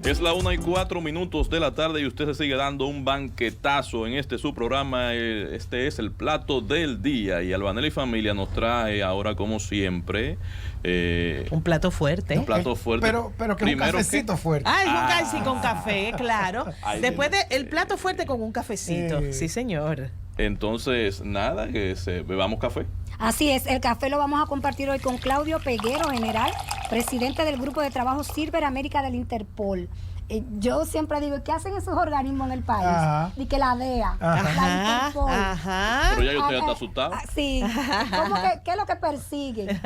Es la 1:04 de la tarde y usted se sigue dando un banquetazo en su programa. Este es el plato del día y Albanelli Familia nos trae ahora, como siempre, un plato fuerte. Un plato fuerte. Pero que primero un cafecito fuerte. Sí, con café, claro. Después el plato fuerte con un cafecito. Sí, señor. Entonces, nada, bebamos café. Así es, el café lo vamos a compartir hoy con Claudio Peguero, general, presidente del Grupo de Trabajo Silver América del Interpol. Yo siempre digo, ¿qué hacen esos organismos en el país? Ajá. Y que la DEA, la Interpol. Pero ya usted está asustado. Sí, ¿qué es lo que persiguen?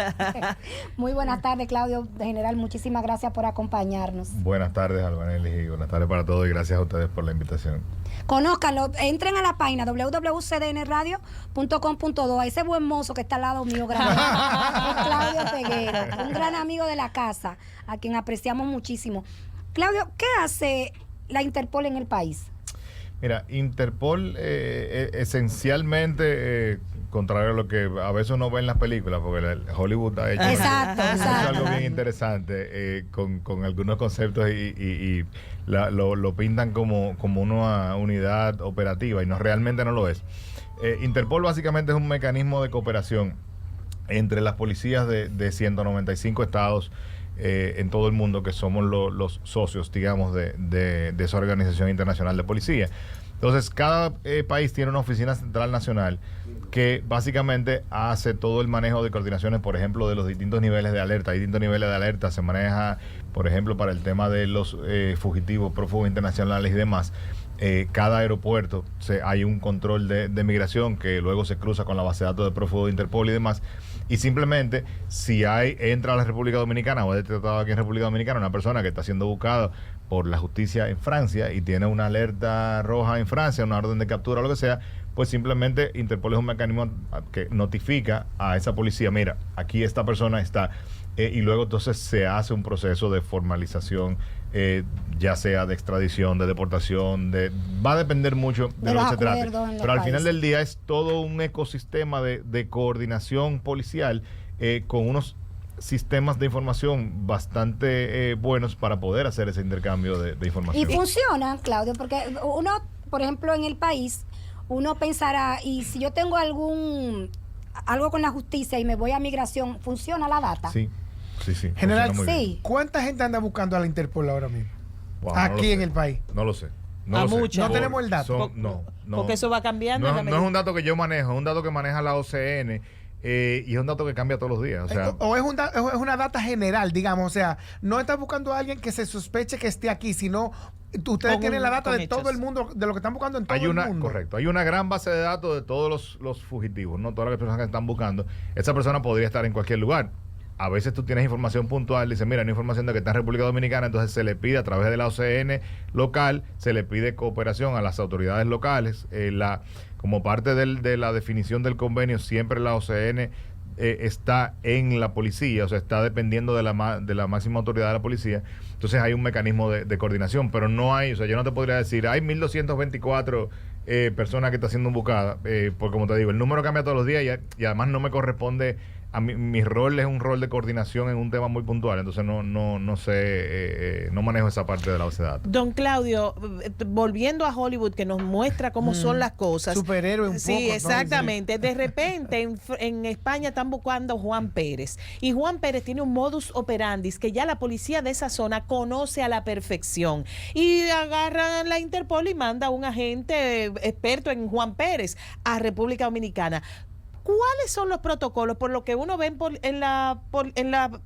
Muy buenas tardes, Claudio, general, muchísimas gracias por acompañarnos. Buenas tardes, Albanelli, y buenas tardes para todos y gracias a ustedes por la invitación. Conózcanlo, entren a la página www.cdnradio.com.do, a ese buen mozo que está al lado mío grabando, es Claudio Peguero, un gran amigo de la casa, a quien apreciamos muchísimo. Claudio, ¿qué hace la Interpol en el país? Mira, Interpol esencialmente, contrario a lo que a veces uno ve en las películas, porque Hollywood ha hecho, exacto. algo bien interesante con algunos conceptos y lo pintan como una unidad operativa y realmente no lo es. Interpol básicamente es un mecanismo de cooperación entre las policías de 195 estados en todo el mundo, que somos los socios, digamos, de esa organización internacional de policía. Entonces, cada país tiene una oficina central nacional que básicamente hace todo el manejo de coordinaciones, por ejemplo, de los distintos niveles de alerta. Hay distintos niveles de alerta, se maneja, por ejemplo, para el tema de los fugitivos, prófugos internacionales y demás. Cada aeropuerto hay un control de migración que luego se cruza con la base de datos de prófugos de Interpol y demás. Y simplemente, si entra a la República Dominicana o es detectado aquí en República Dominicana una persona que está siendo buscada por la justicia en Francia y tiene una alerta roja en Francia, una orden de captura o lo que sea, pues simplemente Interpol es un mecanismo que notifica a esa policía, mira, aquí esta persona está, y luego entonces se hace un proceso de formalización, ya sea de extradición, de deportación, va a depender mucho de lo que se trate. Pero al final del día es todo un ecosistema de coordinación policial con unos sistemas de información bastante buenos para poder hacer ese intercambio de información. Y funcionan, Claudio, porque uno, por ejemplo, en el país, uno pensará, y si yo tengo algo con la justicia y me voy a migración, ¿funciona la data? Sí. General, ¿cuánta gente anda buscando a la Interpol ahora mismo? Wow, aquí en el país. No lo sé. No tenemos el dato. No. Porque eso va cambiando. No es un dato que yo manejo, es un dato que maneja la OCN. Y es un dato que cambia todos los días. O es una data general, digamos. O sea, no estás buscando a alguien que se sospeche que esté aquí, sino ustedes tienen la data de todo el mundo, de lo que están buscando en todo el mundo. Correcto. Hay una gran base de datos de todos los fugitivos, ¿no? Todas las personas que están buscando. Esa persona podría estar en cualquier lugar. A veces tú tienes información puntual, dice, mira, hay información de que está en República Dominicana, entonces se le pide a través de la OCN local, se le pide cooperación a las autoridades locales. Como parte de la definición del convenio, siempre la OCN está en la policía, o sea, está dependiendo de la máxima autoridad de la policía. Entonces hay un mecanismo de coordinación, pero no hay, o sea, yo no te podría decir, hay 1.224 personas que están siendo buscadas, porque como te digo, el número cambia todos los días y además no me corresponde. A mí, mi rol es un rol de coordinación en un tema muy puntual, entonces no sé, no manejo esa parte de la base de datos. Don Claudio, volviendo a Hollywood, que nos muestra cómo son las cosas. Superhéroe un poco. Sí, exactamente. De repente en España están buscando a Juan Pérez. Y Juan Pérez tiene un modus operandi que ya la policía de esa zona conoce a la perfección. Y agarran la Interpol y manda a un agente experto en Juan Pérez a República Dominicana. ¿Cuáles son los protocolos? Por lo que uno ve en la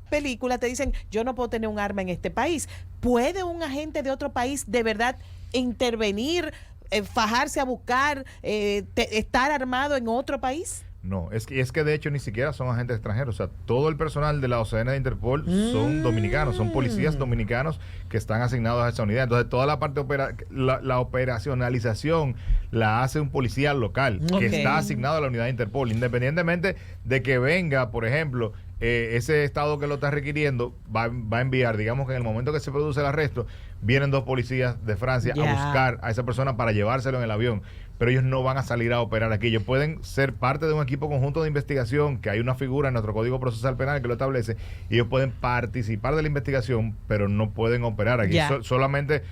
película, te dicen, yo no puedo tener un arma en este país. ¿Puede un agente de otro país de verdad intervenir, fajarse a buscar, estar armado en otro país? No, es que de hecho ni siquiera son agentes extranjeros. O sea, todo el personal de la OCN de Interpol son dominicanos, son policías dominicanos que están asignados a esa unidad. Entonces, toda la parte la operacionalización la hace un policía local que está asignado a la unidad de Interpol, independientemente de que venga, por ejemplo, ese estado que lo está requiriendo va a enviar, digamos que en el momento que se produce el arresto, vienen 2 policías de Francia a buscar a esa persona para llevárselo en el avión, pero ellos no van a salir a operar aquí. Ellos pueden ser parte de un equipo conjunto de investigación, que hay una figura en nuestro Código Procesal Penal que lo establece, y ellos pueden participar de la investigación, pero no pueden operar aquí. Solamente,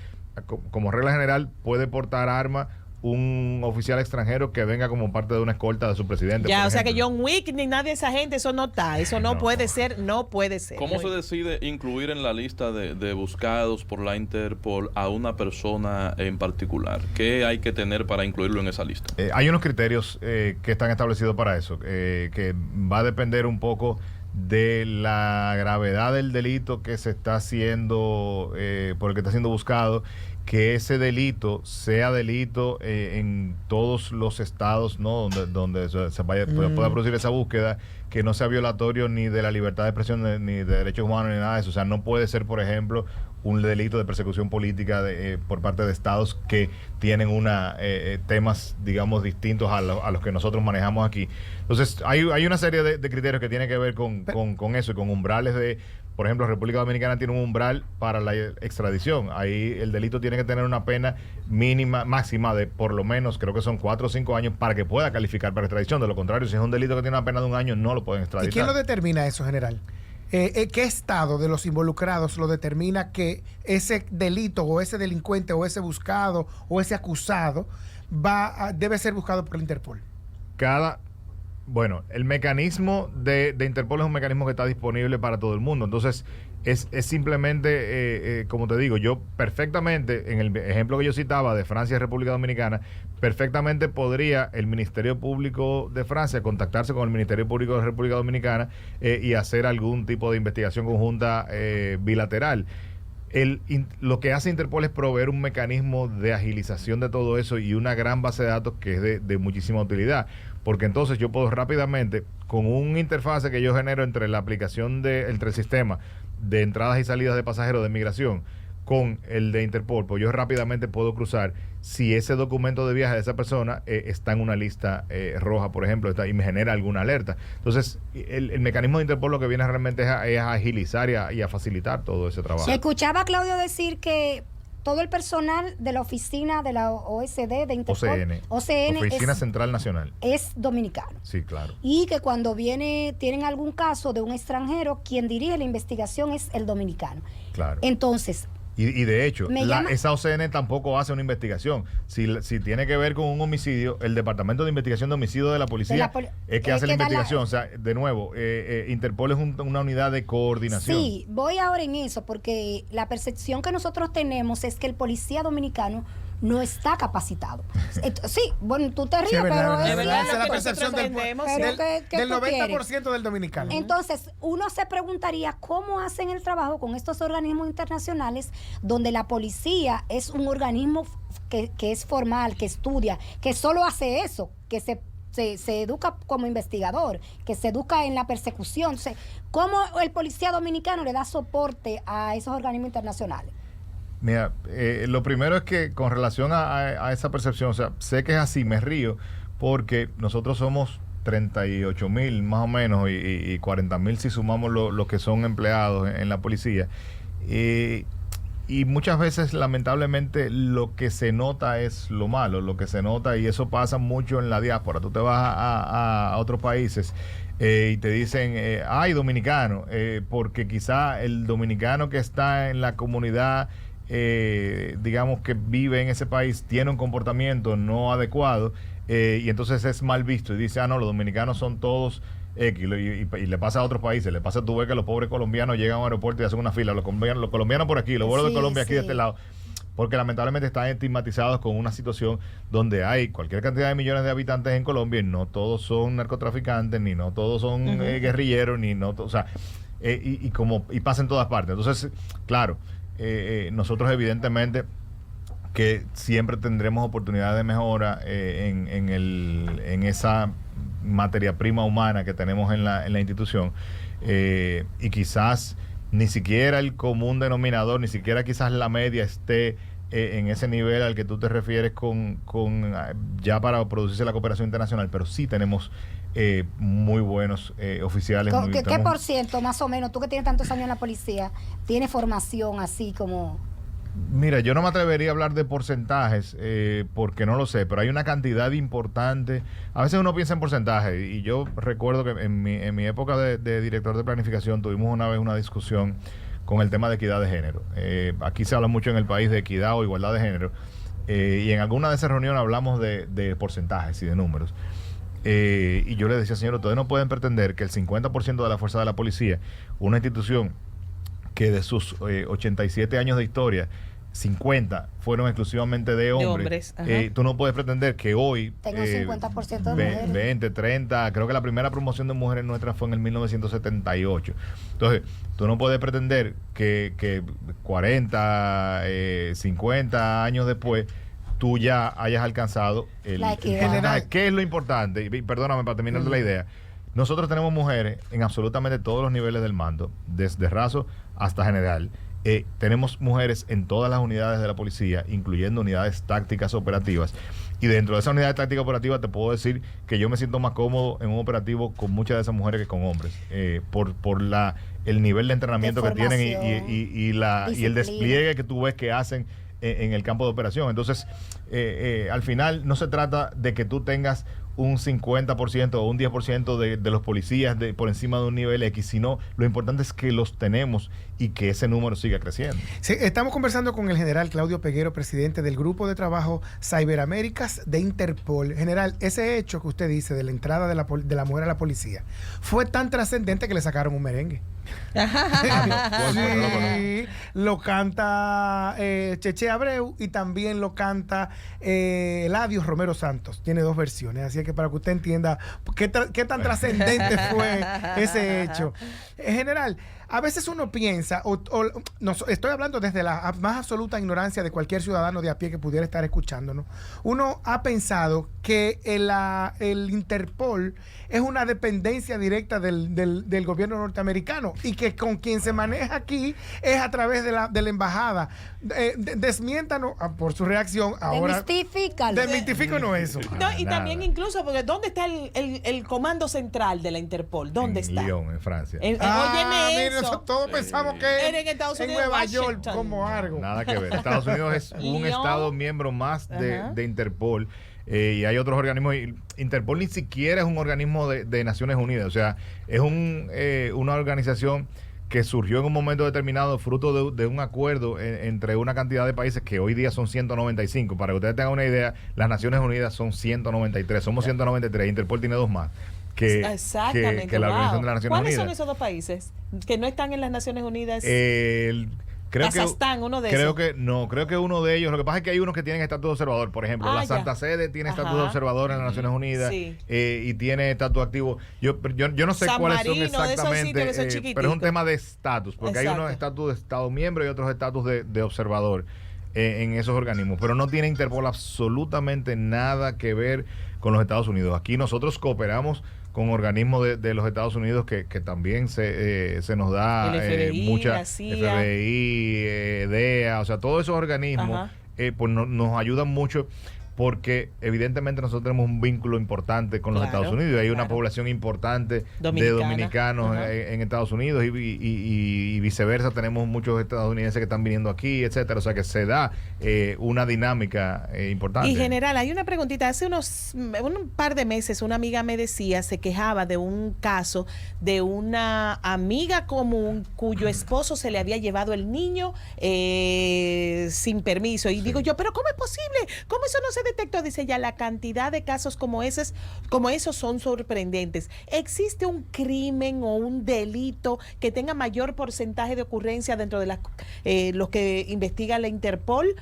como regla general, puede portar arma un oficial extranjero que venga como parte de una escolta de su presidente. O sea que John Wick ni nadie de esa gente, eso no está, eso no puede ser, no puede ser. ¿Cómo se decide incluir en la lista de buscados por la Interpol a una persona en particular? ¿Qué hay que tener para incluirlo en esa lista? Hay unos criterios que están establecidos para eso, que va a depender un poco de la gravedad del delito que se está haciendo, por el que está siendo buscado, que ese delito sea delito en todos los estados, ¿no? donde se pueda producir esa búsqueda, que no sea violatorio ni de la libertad de expresión ni de derechos humanos ni nada de eso. O sea, no puede ser, por ejemplo, un delito de persecución política por parte de estados que tienen temas, digamos, distintos a los que nosotros manejamos aquí. Entonces, hay una serie de criterios que tienen que ver con eso y con umbrales de... Por ejemplo, República Dominicana tiene un umbral para la extradición. Ahí el delito tiene que tener una pena máxima de por lo menos, creo que son 4 o 5 años para que pueda calificar para extradición. De lo contrario, si es un delito que tiene una pena de 1 año, no lo pueden extraditar. ¿Y quién lo determina eso, general? ¿Qué estado de los involucrados lo determina que ese delito o ese delincuente o ese buscado o ese acusado debe ser buscado por el Interpol? Bueno, el mecanismo de Interpol es un mecanismo que está disponible para todo el mundo. Entonces, es simplemente, como te digo, yo perfectamente, en el ejemplo que yo citaba de Francia y República Dominicana, perfectamente podría el Ministerio Público de Francia contactarse con el Ministerio Público de República Dominicana y hacer algún tipo de investigación conjunta bilateral. Lo que hace Interpol es proveer un mecanismo de agilización de todo eso y una gran base de datos que es de muchísima utilidad, porque entonces yo puedo rápidamente, con un interfase que yo genero entre la aplicación entre el sistema de entradas y salidas de pasajeros de migración con el de Interpol, pues yo rápidamente puedo cruzar si ese documento de viaje de esa persona está en una lista roja, por ejemplo, y me genera alguna alerta. Entonces, el mecanismo de Interpol lo que viene realmente es a agilizar y a facilitar todo ese trabajo. Escuchaba a Claudio decir que todo el personal de la oficina de la OSD, de Interpol, OCN Oficina Central Nacional, es dominicano. Sí, claro. Y que cuando tienen algún caso de un extranjero, quien dirige la investigación es el dominicano. Claro. Entonces, y de hecho, esa OCN tampoco hace una investigación. Si tiene que ver con un homicidio, el Departamento de Investigación de Homicidio de la Policía es que hace la investigación. O sea, de nuevo, Interpol es una unidad de coordinación. Sí, voy ahora en eso, porque la percepción que nosotros tenemos es que el policía dominicano no está capacitado. Sí, bueno, tú te ríes, sí, pero es verdad, esa es la percepción del 90% del dominicano. Entonces, uno se preguntaría cómo hacen el trabajo con estos organismos internacionales donde la policía es un organismo que es formal, que estudia, que solo hace eso, que se educa como investigador, que se educa en la persecución. O sea, ¿cómo el policía dominicano le da soporte a esos organismos internacionales? Mira, lo primero es que con relación a esa percepción, o sea, sé que es así, me río, porque nosotros somos 38,000 más o menos y 40,000 si sumamos los que son empleados en la policía. Y muchas veces, lamentablemente, lo que se nota es lo malo, lo que se nota, y eso pasa mucho en la diáspora. Tú te vas a otros países y te dicen, ay, dominicano, porque quizá el dominicano que está en la comunidad, digamos, que vive en ese país, tiene un comportamiento no adecuado, y entonces es mal visto, y dice, no, los dominicanos son todos X, y le pasa a otros países, le pasa, tú ves que los pobres colombianos llegan a un aeropuerto y hacen una fila, los colombianos por aquí, los vuelos de Colombia aquí de este lado, porque lamentablemente están estigmatizados con una situación donde hay cualquier cantidad de millones de habitantes en Colombia y no todos son narcotraficantes, ni no todos son guerrilleros, ni no, o sea, y pasa en todas partes. Entonces, claro, nosotros evidentemente que siempre tendremos oportunidades de mejora en esa materia prima humana que tenemos en la institución, y quizás ni siquiera el común denominador, ni siquiera quizás la media esté en ese nivel al que tú te refieres ya para producirse la cooperación internacional, pero sí tenemos muy buenos oficiales. ¿Qué por ciento más o menos, tú que tienes tantos años en la policía, tiene formación así como...? Mira, yo no me atrevería a hablar de porcentajes porque no lo sé, pero hay una cantidad importante. A veces uno piensa en porcentajes y yo recuerdo que en mi época de director de planificación tuvimos una vez una discusión con el tema de equidad de género. Aquí se habla mucho en el país de equidad o igualdad de género y en alguna de esas reuniones hablamos de porcentajes y de números. Y yo le decía, señor, ustedes no pueden pretender que el 50% de la fuerza de la policía, una institución que de sus 87 años de historia, 50 fueron exclusivamente de hombres. Tú no puedes pretender que hoy tengo 50% de mujeres. 20, 30, creo que la primera promoción de mujeres nuestras fue en el 1978. Entonces, tú no puedes pretender que 40, 50 años después tú ya hayas alcanzado la equidad. General. ¿Qué es lo importante? Y perdóname para terminar de la idea. Nosotros tenemos mujeres en absolutamente todos los niveles del mando, desde raso hasta general. Tenemos mujeres en todas las unidades de la policía, incluyendo unidades tácticas operativas. Y dentro de esa unidad táctica operativa te puedo decir que yo me siento más cómodo en un operativo con muchas de esas mujeres que con hombres, por el nivel de entrenamiento que tienen y el despliegue que tú ves que hacen en el campo de operación. Entonces, al final no se trata de que tú tengas un 50% o un 10% de los policías por encima de un nivel X, sino lo importante es que los tenemos y que ese número siga creciendo. Sí, estamos conversando con el general Claudio Peguero, presidente del Grupo de Trabajo Cyberaméricas de Interpol. General, ese hecho que usted dice de la entrada de la mujer a la policía fue tan trascendente que le sacaron un merengue. Sí, lo canta Cheche Abreu y también lo canta Eladio Romero Santos. Tiene dos versiones, así que para que usted entienda qué tan trascendente fue ese hecho. General, a veces uno piensa, estoy hablando desde la más absoluta ignorancia de cualquier ciudadano de a pie que pudiera estar escuchándonos, uno ha pensado que el Interpol es una dependencia directa del gobierno norteamericano y que con quien se maneja aquí es a través de la embajada. Desmiéntanos por su reacción ahora. Desmitifícanos eso. No, y también incluso, porque ¿dónde está el comando central de la Interpol? ¿Dónde está? En Lyon, en Francia. Óyeme eso. Todos pensamos que en Estados Unidos, Nueva Washington. York como algo. Nada que ver. Estados Unidos es un estado miembro más de Interpol. Y hay otros organismos. Interpol ni siquiera es un organismo de Naciones Unidas. O sea, es una organización que surgió en un momento determinado fruto de un acuerdo entre una cantidad de países que hoy día son 195. Para que ustedes tengan una idea, las Naciones Unidas son 193. Somos 193. Interpol tiene dos más. Exactamente, que la Organización de las Naciones ¿Cuáles Unidas. son esos dos países que no están en las Naciones Unidas? Kazajstán, uno de esos. Creo que uno de ellos. Lo que pasa es que hay unos que tienen estatus de observador. Por ejemplo, la Santa Sede tiene estatus de observador en las Naciones Unidas y tiene estatus activo. Yo no sé San cuáles Marino, son exactamente, pero es un tema de estatus, porque hay unos estatus de Estado miembro y otros estatus de observador en esos organismos. Pero no tiene Interpol absolutamente nada que ver con los Estados Unidos. Aquí nosotros cooperamos con organismos de los Estados Unidos que también se nos da mucha FBI, DEA, o sea, todos esos organismos pues nos ayudan mucho porque evidentemente nosotros tenemos un vínculo importante con los Estados Unidos. Hay una población importante de dominicanos en Estados Unidos y viceversa. Tenemos muchos estadounidenses que están viniendo aquí, etcétera. O sea que se da una dinámica importante. Y general, hay una preguntita. Hace un par de meses una amiga me decía, se quejaba de un caso de una amiga común cuyo esposo se le había llevado el niño sin permiso. Y digo yo, ¿pero cómo es posible? ¿Cómo eso no se detectó? Dice ya, la cantidad de casos como esos son sorprendentes. ¿Existe un crimen o un delito que tenga mayor porcentaje de ocurrencia dentro de los que investiga la Interpol?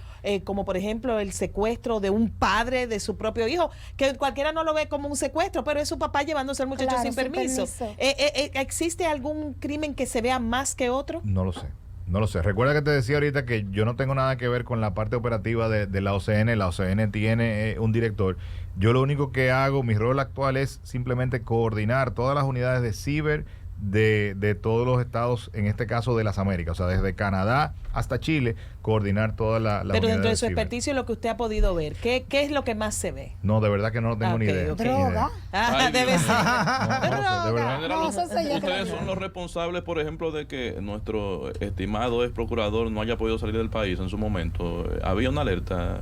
Como por ejemplo el secuestro de un padre de su propio hijo, que cualquiera no lo ve como un secuestro, pero es su papá llevándose al muchacho sin permiso. ¿Existe algún crimen que se vea más que otro? No lo sé. No lo sé. Recuerda que te decía ahorita que yo no tengo nada que ver con la parte operativa de la OCN. La OCN tiene un director. Yo lo único que hago, mi rol actual es simplemente coordinar todas las unidades de ciber de todos los estados, en este caso de las Américas, o sea, desde Canadá hasta Chile, coordinar toda la Pero dentro de su ciber. experticio, lo que usted ha podido ver, ¿qué es lo que más se ve? No, de verdad que no tengo ni idea. Droga. Ay, Debe Dios. ser. No, de verdad. General, No, eso sé yo que ustedes no. son los responsables, por ejemplo, de que nuestro estimado ex procurador no haya podido salir del país en su momento. ¿Había una alerta?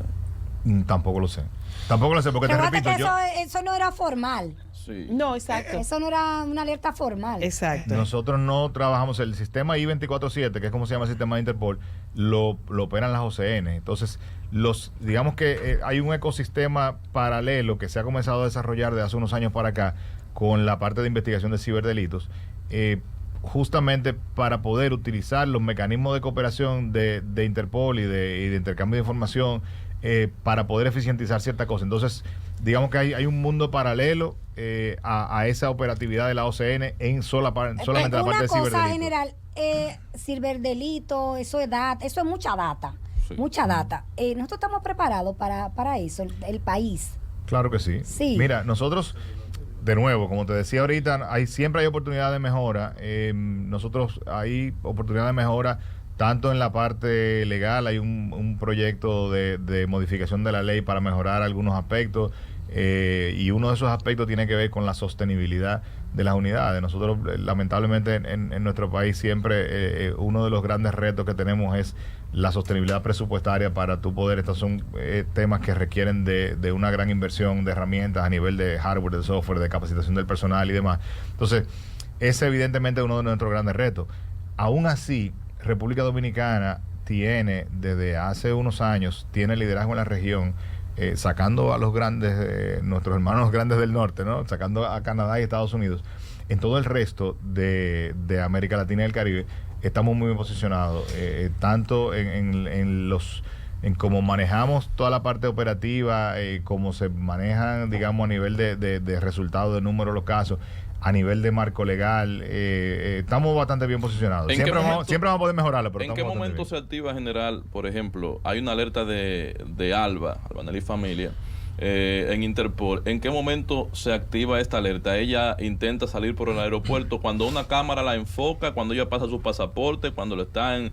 Tampoco lo sé. Tampoco lo sé, porque te Recuerda repito, que eso no era formal. Sí. No, exacto. Eso no era una alerta formal. Exacto. nosotros no trabajamos el sistema I-24/7, que es como se llama el sistema de Interpol, lo operan las OCN. Entonces, digamos que hay un ecosistema paralelo que se ha comenzado a desarrollar de hace unos años para acá con la parte de investigación de ciberdelitos, justamente para poder utilizar los mecanismos de cooperación de Interpol y de intercambio de información para poder eficientizar ciertas cosas. Entonces, digamos que hay un mundo paralelo a esa operatividad de la OCN en solamente la parte de cosa ciberdelito. general, ciberdelito, eso es mucha data. Sí. Mucha data. Nosotros estamos preparados para eso, el país. Claro que sí. Sí. Mira, nosotros, de nuevo, como te decía ahorita, siempre hay oportunidad de mejora. Nosotros hay oportunidad de mejora tanto en la parte legal, hay un proyecto de modificación de la ley para mejorar algunos aspectos, y uno de esos aspectos tiene que ver con la sostenibilidad de las unidades. Nosotros, lamentablemente, en nuestro país siempre uno de los grandes retos que tenemos es la sostenibilidad presupuestaria para tu poder. Estos son temas que requieren de una gran inversión de herramientas a nivel de hardware, de software, de capacitación del personal y demás. Entonces, es evidentemente uno de nuestros grandes retos. Aún así, República Dominicana tiene, desde hace unos años, tiene liderazgo en la región, sacando a los grandes, nuestros hermanos grandes del norte, ¿no? Sacando a Canadá y Estados Unidos. En todo el resto de América Latina y el Caribe, estamos muy bien posicionados, tanto en cómo manejamos toda la parte operativa, cómo se manejan, digamos, a nivel de resultados, de número de los casos, a nivel de marco legal, estamos bastante bien posicionados. Siempre vamos a poder mejorarlo, pero ¿en qué momento se activa, general? Por ejemplo, hay una alerta de Alba Nelly Familia, en Interpol. ¿En qué momento se activa esta alerta? Ella intenta salir por el aeropuerto cuando una cámara la enfoca, cuando ella pasa su pasaporte, cuando le están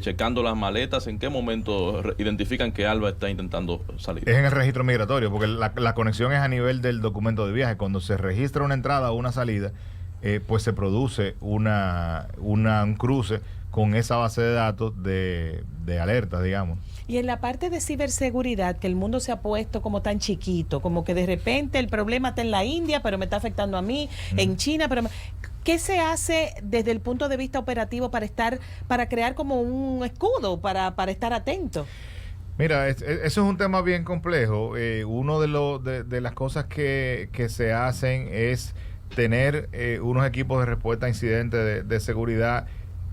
checando las maletas. ¿En qué momento identifican que Alba está intentando salir? Es en el registro migratorio, porque la conexión es a nivel del documento de viaje. Cuando se registra una entrada o una salida, pues se produce un cruce con esa base de datos de alertas, digamos. Y en la parte de ciberseguridad, que el mundo se ha puesto como tan chiquito, como que de repente el problema está en la India, pero me está afectando a mí, en China, pero ¿qué se hace desde el punto de vista operativo para crear como un escudo, para estar atento? Mira, eso es un tema bien complejo. Uno de las cosas que se hacen es tener unos equipos de respuesta a incidentes de seguridad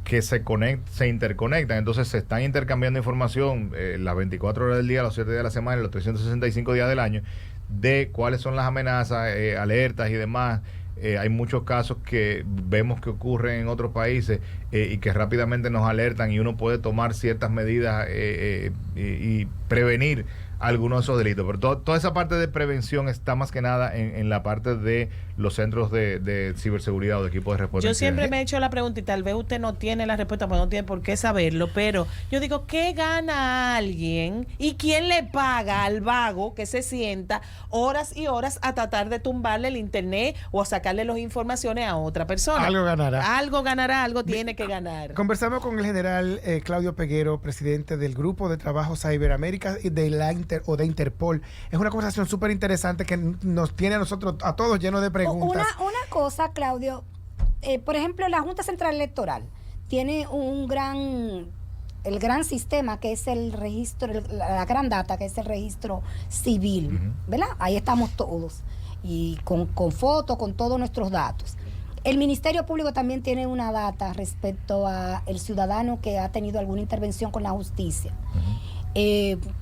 que se interconectan. Entonces se están intercambiando información las 24 horas del día, los 7 días de la semana, los 365 días del año, de cuáles son las amenazas, alertas y demás. Hay muchos casos que vemos que ocurren en otros países y que rápidamente nos alertan, y uno puede tomar ciertas medidas y prevenir algunos de esos delitos. Pero toda esa parte de prevención está más que nada en la parte de los centros de ciberseguridad o de equipos de respuesta. Yo siempre me he hecho la pregunta, y tal vez usted no tiene la respuesta, pues no tiene por qué saberlo, pero yo digo, ¿qué gana alguien y quién le paga al vago que se sienta horas y horas a tratar de tumbarle el internet o a sacarle las informaciones a otra persona? Algo ganará. Algo ganará, algo tiene que ganar. Conversamos con el general Claudio Peguero, presidente del Grupo de Trabajo Ciberamérica y de de Interpol. Es una conversación súper interesante que nos tiene a nosotros, a todos, llenos de preguntas. Una cosa, Claudio, por ejemplo, la Junta Central Electoral tiene el gran sistema que es el registro, la gran data que es el registro civil, ¿verdad? Ahí estamos todos, y con fotos, con todos nuestros datos. El Ministerio Público también tiene una data respecto a el ciudadano que ha tenido alguna intervención con la justicia.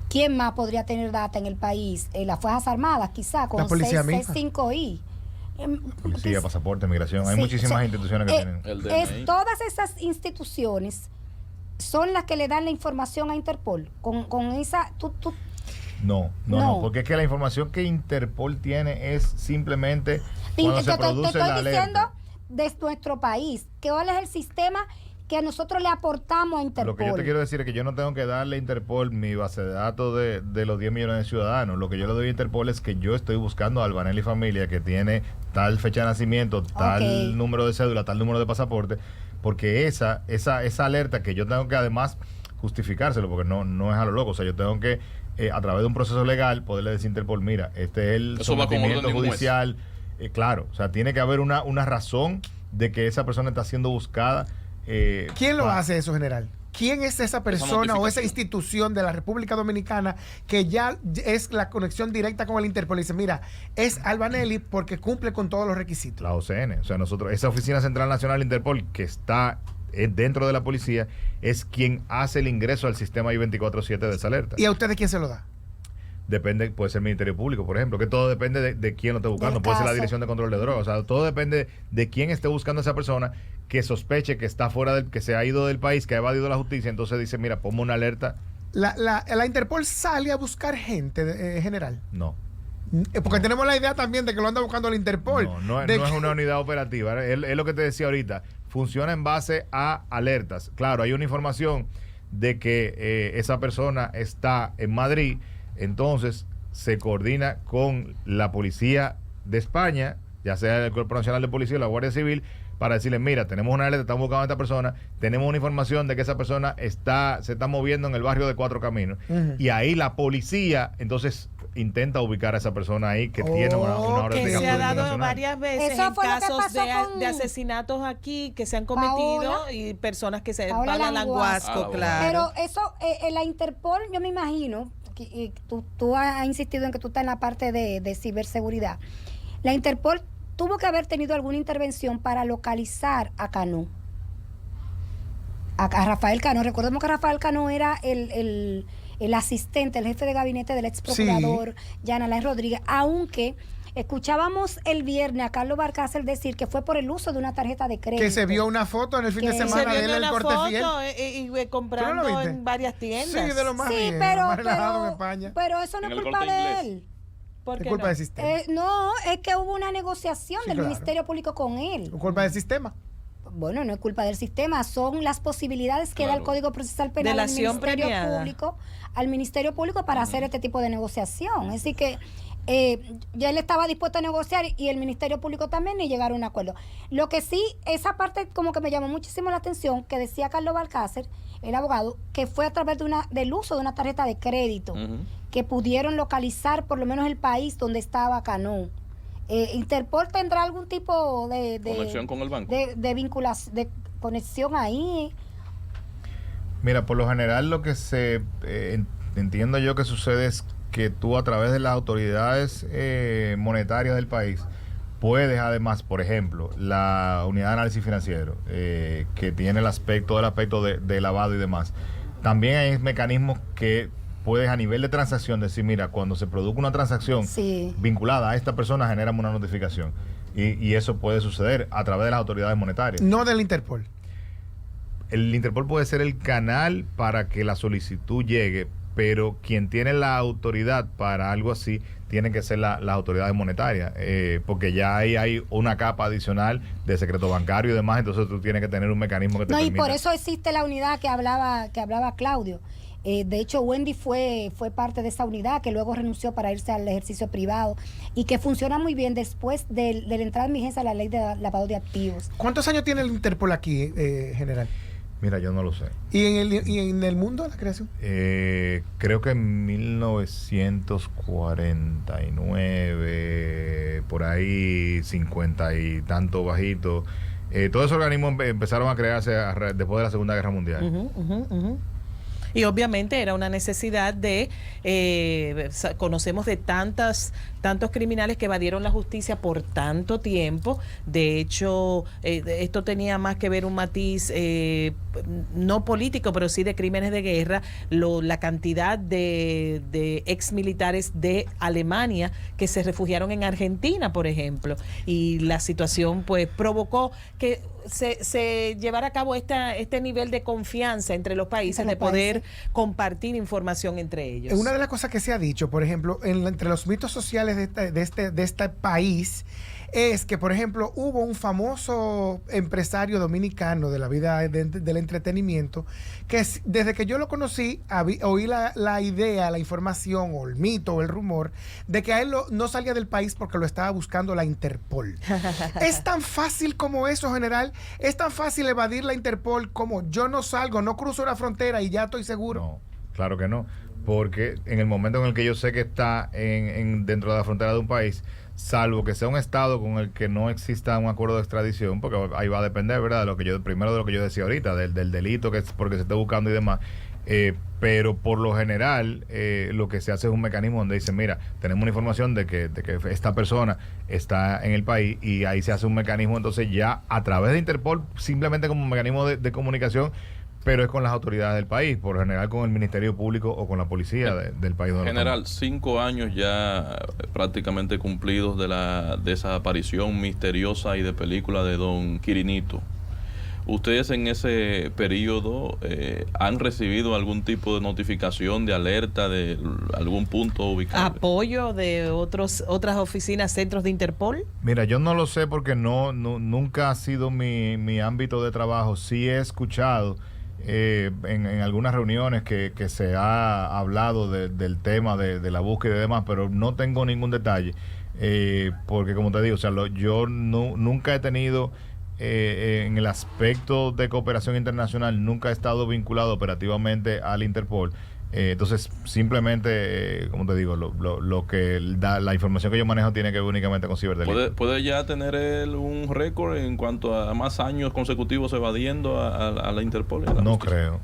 ¿Quién más podría tener data en el país? Las Fuerzas Armadas, quizá, con la policía misma. 5I. Policía, pasaporte, migración. Hay Sí, muchísimas instituciones que tienen. El DNI. Todas esas instituciones son las que le dan la información a Interpol. Con esa... No, porque es que la información que Interpol tiene es simplemente cuando se produce la alerta. de nuestro país? ¿Cuál es el sistema que nosotros le aportamos a Interpol? Lo que yo te quiero decir es que yo no tengo que darle a Interpol mi base de datos de los 10 millones de ciudadanos. Lo que yo le doy a Interpol es que yo estoy buscando a Albanelli Familia, que tiene tal fecha de nacimiento, tal número de cédula, tal número de pasaporte, porque esa alerta que yo tengo que además justificárselo, porque no es a lo loco, o sea, yo tengo que a través de un proceso legal poderle decir a Interpol, mira, este es el sometimiento judicial, claro, o sea, tiene que haber una razón de que esa persona está siendo buscada. ¿Quién lo hace eso, general? ¿Quién es esa persona o esa institución de la República Dominicana que ya es la conexión directa con el Interpol? Y dice, mira, es Albanelli porque cumple con todos los requisitos. La OCN, o sea, nosotros, esa Oficina Central Nacional Interpol que está dentro de la policía es quien hace el ingreso al sistema I-24/7 de esa alerta. ¿Y a ustedes quién se lo da? Depende, puede ser el Ministerio Público, por ejemplo, que todo depende de quién lo esté buscando. Puede ser la Dirección de Control de Drogas, o sea, todo depende de quién esté buscando a esa persona que sospeche que está fuera que se ha ido del país, que ha evadido la justicia. Entonces dice, mira, ponme una alerta. ¿La Interpol sale a buscar gente, general? No. Porque tenemos la idea también de que lo anda buscando el Interpol. No es una unidad operativa. Es lo que te decía ahorita. Funciona en base a alertas. Claro, hay una información de que esa persona está en Madrid. Entonces se coordina con la policía de España, ya sea el Cuerpo Nacional de Policía o la Guardia Civil, para decirle, mira, tenemos una alerta, estamos buscando a esta persona, tenemos una información de que esa persona se está moviendo en el barrio de Cuatro Caminos. Y ahí la policía entonces intenta ubicar a esa persona ahí que tiene una orden de que se ha dado nacional. varias veces Eso en fue lo que casos pasó de asesinatos aquí que se han cometido y personas que se Paola van a Languasco, claro. Pero eso, la Interpol, yo me imagino, tú has insistido en que tú estás en la parte de ciberseguridad. La Interpol tuvo que haber tenido alguna intervención para localizar a Cano. A Rafael Cano. Recordemos que Rafael Cano era el asistente, el jefe de gabinete del ex procurador Jan Alain Rodríguez, aunque escuchábamos el viernes a Carlos Balcácer decir que fue por el uso de una tarjeta de crédito. Que se vio una foto en el fin de semana de él en el Corte Fiel. Y comprando en varias tiendas. Sí, de lo más bien, pero, más relajado en España. Pero eso no es culpa de él. ¿Por qué es culpa del sistema. No, es que hubo una negociación del Ministerio Público con él. Es culpa del sistema. Bueno, no es culpa del sistema, son las posibilidades que da el Código Procesal Penal al Ministerio Público para hacer este tipo de negociación. Es decir que ya él estaba dispuesto a negociar y el Ministerio Público también y llegaron a un acuerdo. Lo que sí, esa parte como que me llamó muchísimo la atención, que decía Carlos Balcácer, el abogado, que fue a través del uso de una tarjeta de crédito, que pudieron localizar por lo menos el país donde estaba Cano. Interpol tendrá algún tipo de conexión con el banco, de vinculación, de conexión ahí. Mira, por lo general lo que entiendo yo que sucede es que tú a través de las autoridades monetarias del país puedes además, por ejemplo, la unidad de análisis financiero, que tiene el aspecto de lavado y demás, también hay mecanismos que puedes a nivel de transacción decir, mira, cuando se produzca una transacción vinculada a esta persona, generamos una notificación. Y eso puede suceder a través de las autoridades monetarias. No del Interpol. El Interpol puede ser el canal para que la solicitud llegue, pero quien tiene la autoridad para algo así tienen que ser las autoridades monetarias, porque ya ahí hay una capa adicional de secreto bancario y demás, entonces tú tienes que tener un mecanismo que te permita. Y por eso existe la unidad que hablaba Claudio. De hecho, Wendy fue parte de esa unidad que luego renunció para irse al ejercicio privado y que funciona muy bien después de la entrada en vigencia de la ley de lavado de activos. ¿Cuántos años tiene el Interpol aquí, general? Mira, yo no lo sé. ¿Y en el mundo de la creación? Creo que en 1949, por ahí 50 y tanto bajito. Todos esos organismos empezaron a crearse después de la Segunda Guerra Mundial. Y obviamente era una necesidad de, conocemos de tantos criminales que evadieron la justicia por tanto tiempo. De hecho, esto tenía más que ver un matiz no político, pero sí de crímenes de guerra. La cantidad de ex militares de Alemania que se refugiaron en Argentina, por ejemplo. Y la situación pues provocó que se llevara a cabo este nivel de confianza entre los países, de poder compartir información entre ellos. Una de las cosas que se ha dicho, por ejemplo, entre los mitos sociales de este país, es que, por ejemplo, hubo un famoso empresario dominicano de la vida del entretenimiento que desde que yo lo conocí, oí la idea, la información o el mito o el rumor de que a él no salía del país porque lo estaba buscando la Interpol. ¿Es tan fácil como eso, general? ¿Es tan fácil evadir la Interpol como yo no salgo, no cruzo la frontera y ya estoy seguro? No, claro que no. Porque en el momento en el que yo sé que está dentro de la frontera de un país, salvo que sea un estado con el que no exista un acuerdo de extradición, porque ahí va a depender, ¿verdad? De lo que yo decía ahorita, del delito que es porque se esté buscando y demás. Pero por lo general lo que se hace es un mecanismo donde dice, mira, tenemos una información de que esta persona está en el país, y ahí se hace un mecanismo entonces ya a través de Interpol, simplemente como un mecanismo de comunicación, pero es con las autoridades del país, por lo general con el Ministerio Público o con la policía del país. General, 5 años ya prácticamente cumplidos de la desaparición misteriosa y de película de don Quirinito. ¿Ustedes en ese periodo han recibido algún tipo de notificación, de alerta de algún punto ubicado? ¿Apoyo de otras oficinas, centros de Interpol? Mira, yo no lo sé porque nunca ha sido mi ámbito de trabajo. Sí he escuchado en algunas reuniones que se ha hablado del tema de la búsqueda y demás, pero no tengo ningún detalle, porque como te digo, o sea, yo nunca he tenido en el aspecto de cooperación internacional, nunca he estado vinculado operativamente al Interpol. Entonces, simplemente, como te digo, lo que la información que yo manejo tiene que ver únicamente con ciberdelito. ¿Puede ya tener él un récord en cuanto a más años consecutivos evadiendo a la Interpol? No creo.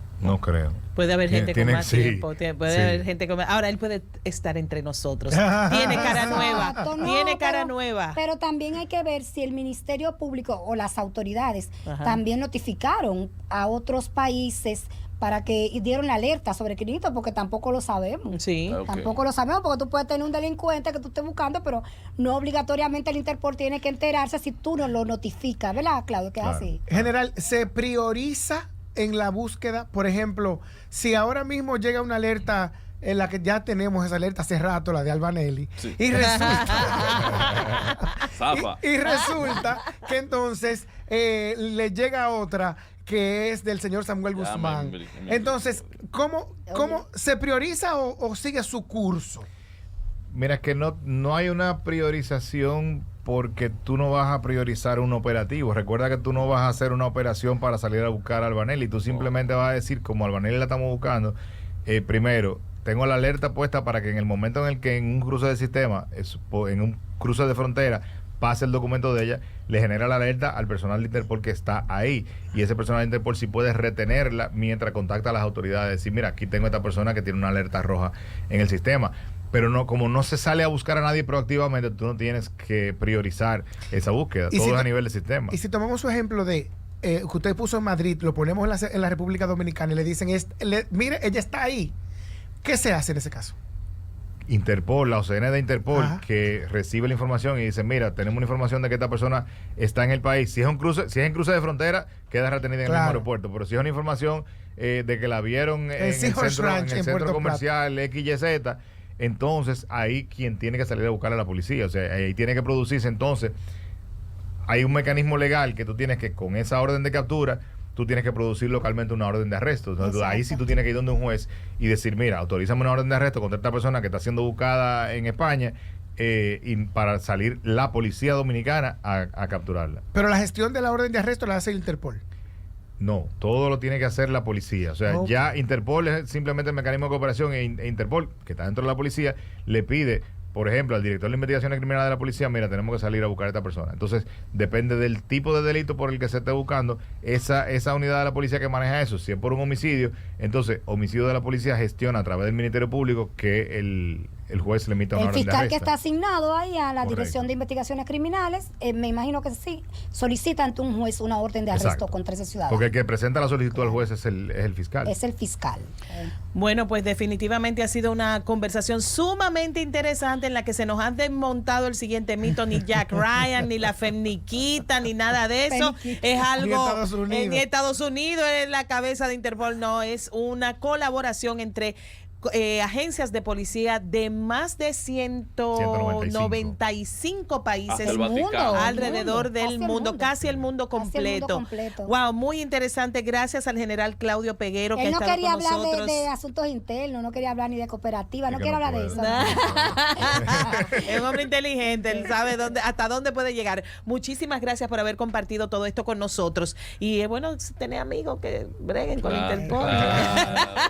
Puede haber gente con más tiempo. Puede haber gente con más. Ahora, él puede estar entre nosotros. Tiene cara nueva. Tiene cara nueva. Pero también hay que ver si el Ministerio Público o las autoridades también notificaron a otros países para que dieron la alerta sobre Quirinito, porque tampoco lo sabemos. Sí. Okay. Tampoco lo sabemos, porque tú puedes tener un delincuente que tú estés buscando, pero no obligatoriamente el Interpol tiene que enterarse si tú no lo notificas, ¿verdad, Claudio? Que es así. General, ¿se prioriza en la búsqueda? Por ejemplo, si ahora mismo llega una alerta en la que ya tenemos esa alerta hace rato, la de Albanelli, sí, y resulta que entonces le llega otra que es del señor Samuel Guzmán. Entonces, ¿cómo se prioriza o sigue su curso? Mira, es que no hay una priorización, porque tú no vas a priorizar un operativo. Recuerda que tú no vas a hacer una operación para salir a buscar a Albanelli. Tú simplemente vas a decir, como Albanelli la estamos buscando, primero, tengo la alerta puesta para que en el momento en el que en un cruce de sistema, en un cruce de frontera, pase el documento de ella, le genera la alerta al personal de Interpol que está ahí, y ese personal de Interpol sí puede retenerla mientras contacta a las autoridades, decir, mira, aquí tengo esta persona que tiene una alerta roja en el sistema. Pero no, como no se sale a buscar a nadie proactivamente, tú no tienes que priorizar esa búsqueda, todo es a nivel de sistema. Y si tomamos su ejemplo de que usted puso en Madrid, lo ponemos en la República Dominicana y le dicen, mire, ella está ahí, ¿qué se hace en ese caso? Interpol, la OCN de Interpol, que recibe la información y dice, mira, tenemos una información de que esta persona está en el país. Si es en cruce de frontera, queda retenida en el mismo aeropuerto. Pero si es una información de que la vieron en el centro comercial XYZ, entonces ahí quien tiene que salir a buscar a la policía. O sea, ahí tiene que producirse. Entonces, hay un mecanismo legal que tú tienes que, con esa orden de captura, tú tienes que producir localmente una orden de arresto. Entonces, ahí sí tú tienes que ir donde un juez y decir, mira, autorízame una orden de arresto contra esta persona que está siendo buscada en España, y para salir la policía dominicana a capturarla. Pero la gestión de la orden de arresto la hace el Interpol. No, todo lo tiene que hacer la policía. O sea, ya Interpol es simplemente el mecanismo de cooperación, e Interpol, que está dentro de la policía, le pide, por ejemplo, al director de investigaciones criminales de la policía, mira, tenemos que salir a buscar a esta persona. Entonces, depende del tipo de delito por el que se esté buscando, esa unidad de la policía que maneja eso. Si es por un homicidio, entonces, homicidio de la policía gestiona a través del Ministerio Público que el juez le emita una orden de arresto. El fiscal que está asignado ahí a la Dirección de Investigaciones Criminales, me imagino que sí, solicita ante un juez una orden de arresto contra ese ciudadano. Porque el que presenta la solicitud al juez es el fiscal. Es el fiscal. Bueno, pues definitivamente ha sido una conversación sumamente interesante en la que se nos han desmontado el siguiente mito, ni Jack Ryan, ni la Femniquita, ni nada de eso. Es algo en Estados Unidos, es la cabeza de Interpol, no, es una colaboración entre agencias de policía de más de 195 países Hasta el Vaticano. alrededor del mundo, casi el mundo completo. Wow, muy interesante. Gracias al general Claudio Peguero que Él no ha estado quería con hablar nosotros. de asuntos internos, no quería hablar ni de cooperativa, no que quiere no hablar de puede. eso. Es un hombre inteligente, él sabe hasta dónde puede llegar. Muchísimas gracias por haber compartido todo esto con nosotros. Y es bueno tener amigos que breguen con Claro, Interpol. claro.